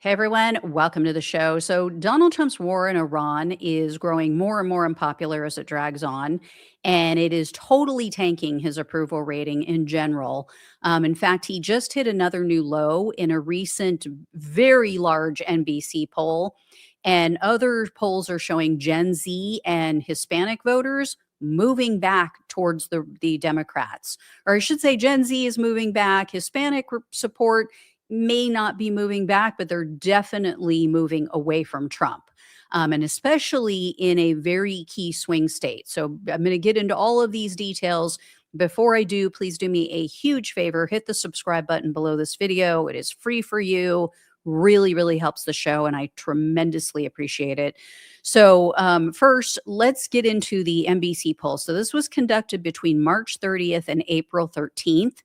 Hey everyone, welcome to the show. So, Donald Trump's war in Iran is growing more and more unpopular as it drags on, and it is totally tanking his approval rating in general. In fact, he just hit another new low in a recent, very large NBC poll, and other polls are showing Gen Z and Hispanic voters moving back towards the Democrats. Or I should say, Gen Z is moving back, Hispanic support may not be moving back, but they're definitely moving away from Trump. And especially in a very key swing state. So I'm going to get into all of these details. Before I do, please do me a huge favor. Hit the subscribe button below this video. It is free for you. Really, really helps the show, and I tremendously appreciate it. So first, let's get into the NBC poll. So this was conducted between March 30th and April 13th.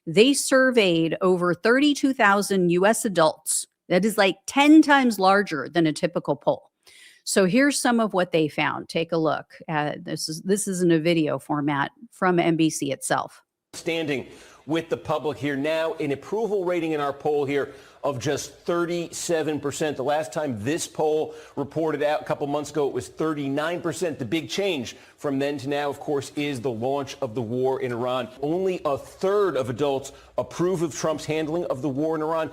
They surveyed over 32,000 US adults. That is like 10 times larger than a typical poll. So here's some of what they found. Take a look. This is in a video format from NBC itself. Standing with the public here now, an approval rating in our poll here of just 37%. The last time this poll reported out a couple months ago, it was 39%. The big change from then to now, of course, is the launch of the war in Iran. Only a third of adults approve of Trump's handling of the war in Iran.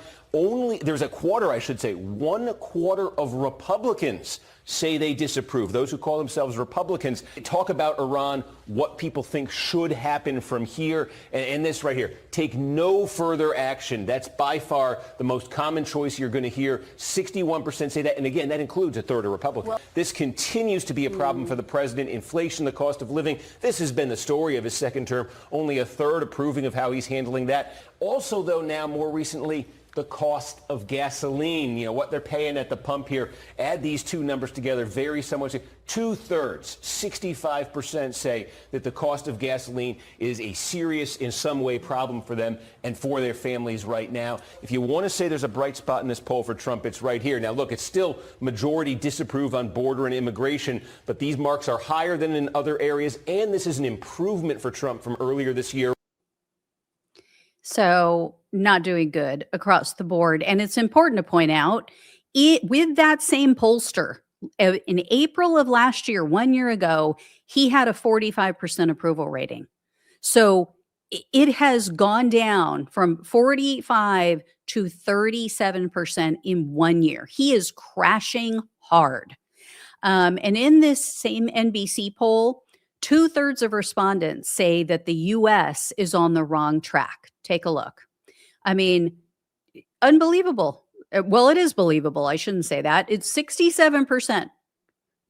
There's a quarter, I should say, 1/4 of Republicans say they disapprove. Those who call themselves Republicans talk about Iran, what people think should happen from here, and this right here, take no further action. That's by far the most common choice you're going to hear. 61% say that, and again, that includes a third of Republicans. Well, this continues to be a problem for the president. Inflation, the cost of living, this has been the story of his second term. Only a third approving of how he's handling that. Also, though, now more recently, the cost of gasoline, what they're paying at the pump here. Add these two numbers together, very somewhat. 2/3, 65% say that the cost of gasoline is a serious, in some way, problem for them and for their families right now. If you want to say there's a bright spot in this poll for Trump, it's right here. Now, look, it's still majority disapprove on border and immigration, but these marks are higher than in other areas, and this is an improvement for Trump from earlier this year. So not doing good across the board. And it's important to point out, with that same pollster, in April of last year, 1 year ago, he had a 45% approval rating. So it has gone down from 45 to 37% in 1 year. He is crashing hard. And in this same NBC poll, 2/3 of respondents say that the U.S. is on the wrong track. Take a look. I mean, unbelievable. Well, it is believable. I shouldn't say that. It's 67%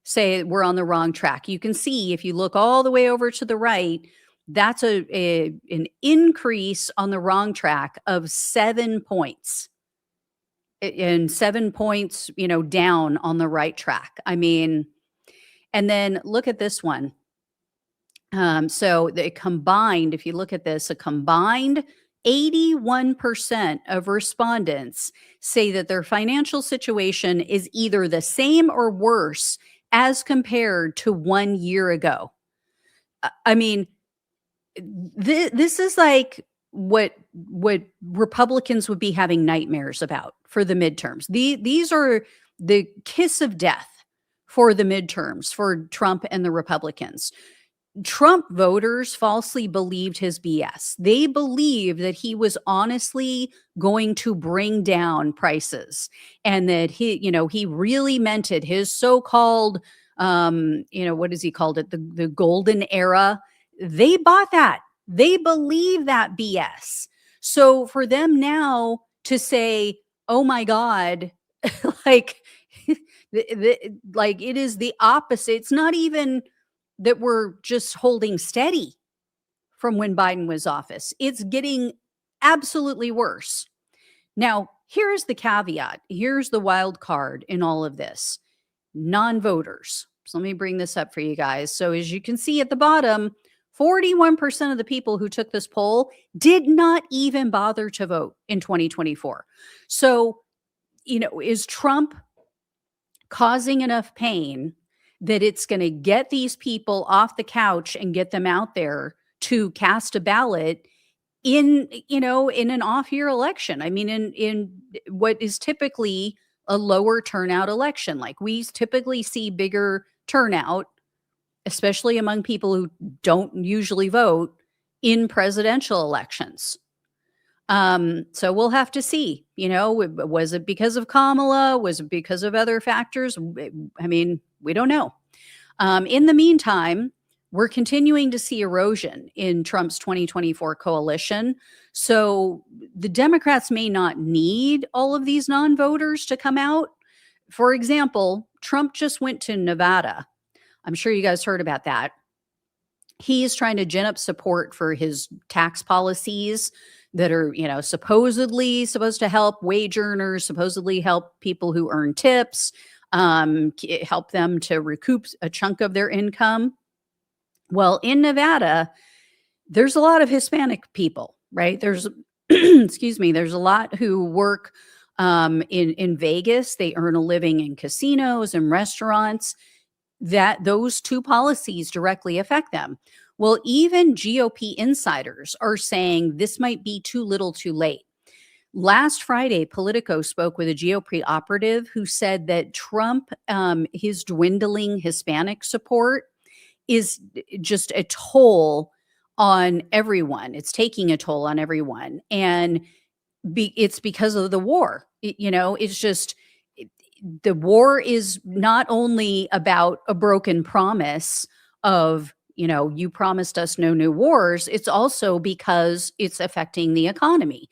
say we're on the wrong track. You can see if you look all the way over to the right, that's an increase on the wrong track of 7 points. And 7 points, down on the right track. I mean, and then look at this one. So the combined, if you look at this, a combined 81% of respondents say that their financial situation is either the same or worse as compared to 1 year ago. I mean, this is like what Republicans would be having nightmares about for the midterms. These are the kiss of death for the midterms for Trump and the Republicans. Trump voters falsely believed his BS. They believed that he was honestly going to bring down prices and that he really meant it. His so-called, what does he called it? The golden era. They bought that. They believe that BS. So for them now to say, oh my God, like it is the opposite. It's not even that we're just holding steady from when Biden was office. It's getting absolutely worse. Now, here's the caveat. Here's the wild card in all of this. Non-voters. So let me bring this up for you guys. So as you can see at the bottom, 41% of the people who took this poll did not even bother to vote in 2024. So, is Trump causing enough pain that it's going to get these people off the couch and get them out there to cast a ballot? in, in an off year election. I mean, in what is typically a lower turnout election. Like, we typically see bigger turnout, especially among people who don't usually vote in presidential elections. So we'll have to see, was it because of Kamala? Was it because of other factors? I mean, we don't know. In the meantime, we're continuing to see erosion in Trump's 2024 coalition. So the Democrats may not need all of these non-voters to come out. For example, Trump just went to Nevada. I'm sure you guys heard about that. He is trying to gin up support for his tax policies that are, supposedly supposed to help wage earners, supposedly help people who earn tips, help them to recoup a chunk of their income. Well, in Nevada, there's a lot of Hispanic people, right? There's, excuse me, there's a lot who work in Vegas. They earn a living in casinos and restaurants. That those two policies directly affect them. Well, even GOP insiders are saying this might be too little too late. Last Friday, Politico spoke with a GOP operative who said that Trump, his dwindling Hispanic support is just a toll on everyone. It's taking a toll on everyone. And it's because of the war. It's just, the war is not only about a broken promise of, you promised us no new wars. It's also because it's affecting the economy.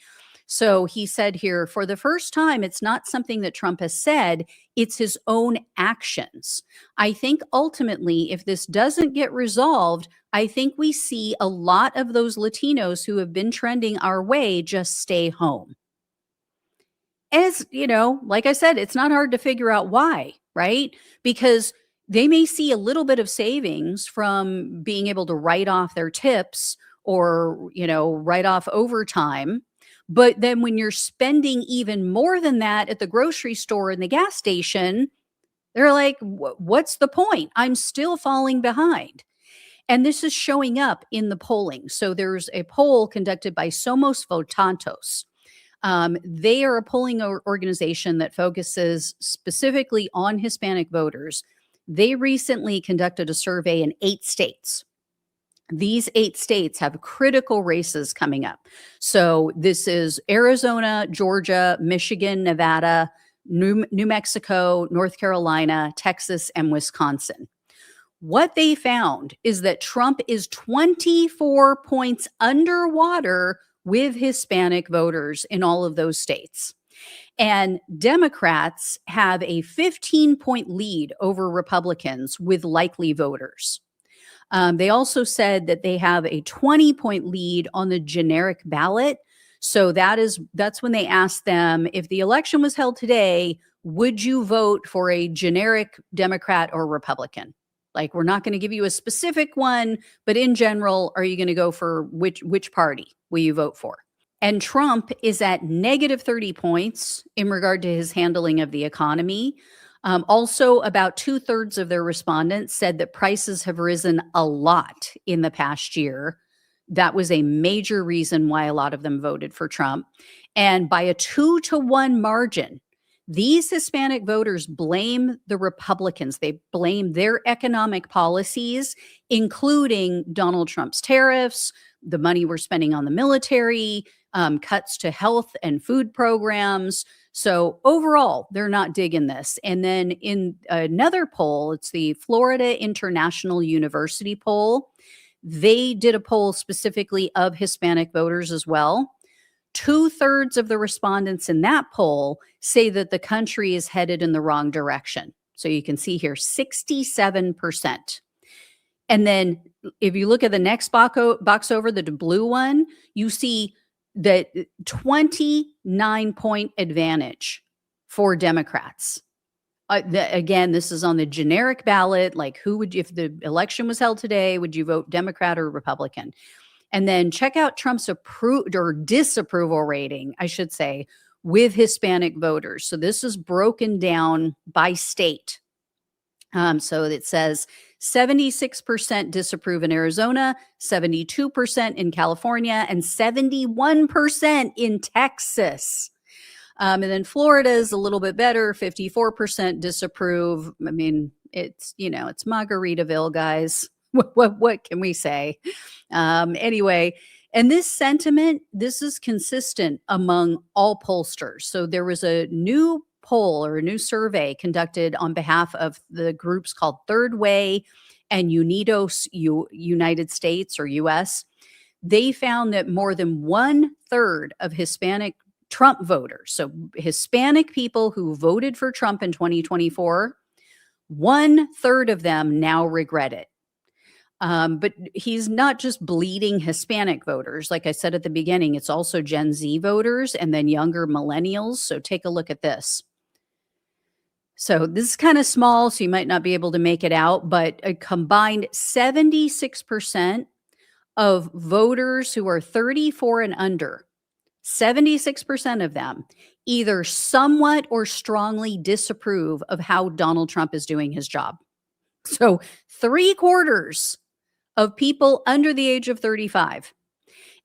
So he said here, for the first time, it's not something that Trump has said, it's his own actions. I think ultimately, if this doesn't get resolved, I think we see a lot of those Latinos who have been trending our way just stay home. As like I said, it's not hard to figure out why, right? Because they may see a little bit of savings from being able to write off their tips or, write off overtime. But then when you're spending even more than that at the grocery store and the gas station, they're like, what's the point? I'm still falling behind. And this is showing up in the polling. So there's a poll conducted by Somos Votantes. They are a polling organization that focuses specifically on Hispanic voters. They recently conducted a survey in 8 states. These 8 states have critical races coming up. So this is Arizona, Georgia, Michigan, Nevada, New Mexico, North Carolina, Texas, and Wisconsin. What they found is that Trump is 24 points underwater with Hispanic voters in all of those states. And Democrats have a 15-point lead over Republicans with likely voters. They also said that they have a 20-point lead on the generic ballot. So that's when they asked them, if the election was held today, would you vote for a generic Democrat or Republican? Like, we're not going to give you a specific one, but in general, are you going to go for which party will you vote for? And Trump is at negative 30 points in regard to his handling of the economy. Also, about 2/3 of their respondents said that prices have risen a lot in the past year. That was a major reason why a lot of them voted for Trump. And by a 2-to-1 margin, these Hispanic voters blame the Republicans. They blame their economic policies, including Donald Trump's tariffs, the money we're spending on the military, cuts to health and food programs. So overall, they're not digging this. And then in another poll, it's the Florida International University poll. They did a poll specifically of Hispanic voters as well. 2/3 of the respondents in that poll say that the country is headed in the wrong direction. So you can see here, 67%. And then if you look at the next box over, the blue one, you see that 29-point advantage for Democrats. Again, this is on the generic ballot. Like, if the election was held today, would you vote Democrat or Republican? And then check out Trump's disapproval rating, I should say, with Hispanic voters. So this is broken down by state. So it says 76% disapprove in Arizona, 72% in California, and 71% in Texas. And then Florida is a little bit better, 54% disapprove. I mean, it's Margaritaville, guys. What can we say? Anyway, and this sentiment, this is consistent among all pollsters. So there was a new poll or a new survey conducted on behalf of the groups called Third Way and Unidos United States or US. They found that more than 1/3 of Hispanic Trump voters, so Hispanic people who voted for Trump in 2024, 1/3 of them now regret it. But he's not just bleeding Hispanic voters. Like I said at the beginning, it's also Gen Z voters and then younger millennials. So take a look at this. So this is kind of small, so you might not be able to make it out, but a combined 76% of voters who are 34 and under, 76% of them either somewhat or strongly disapprove of how Donald Trump is doing his job. So 3/4 of people under the age of 35.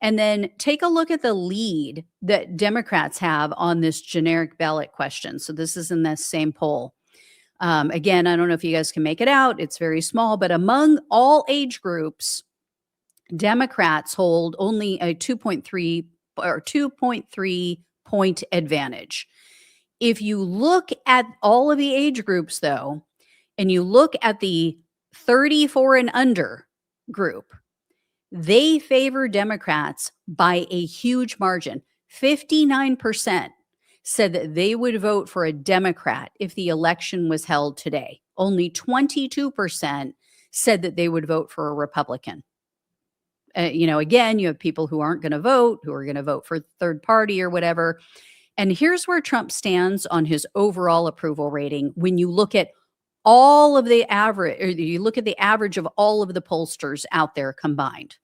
And then take a look at the lead that Democrats have on this generic ballot question. So this is in this same poll. Again, I don't know if you guys can make it out. It's very small, but among all age groups, Democrats hold only a 2.3 point advantage. If you look at all of the age groups, though, and you look at the 34 and under group, they favor Democrats by a huge margin. 59% said that they would vote for a Democrat if the election was held today. Only 22% said that they would vote for a Republican. Again, you have people who aren't going to vote, who are going to vote for third party or whatever. And here's where Trump stands on his overall approval rating. When you look at all of the average, or you look at the average of all of the pollsters out there combined.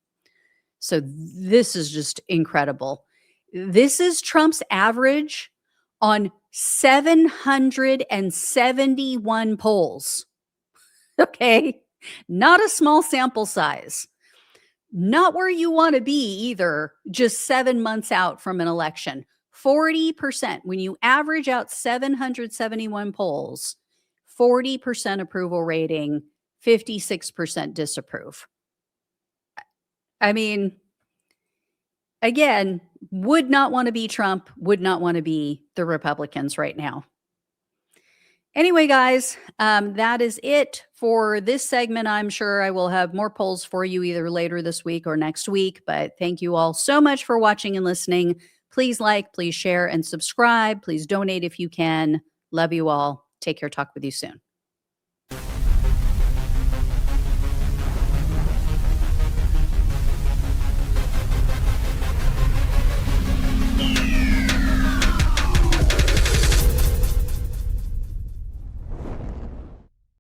So this is just incredible. This is Trump's average on 771 polls. Okay. Not a small sample size. Not where you want to be either, just 7 months out from an election. 40%, when you average out 771 polls, 40% approval rating, 56% disapprove. I mean, again, would not want to be Trump, would not want to be the Republicans right now. Anyway, guys, that is it for this segment. I'm sure I will have more polls for you either later this week or next week. But thank you all so much for watching and listening. Please like, please share, and subscribe. Please donate if you can. Love you all. Take care. Talk with you soon.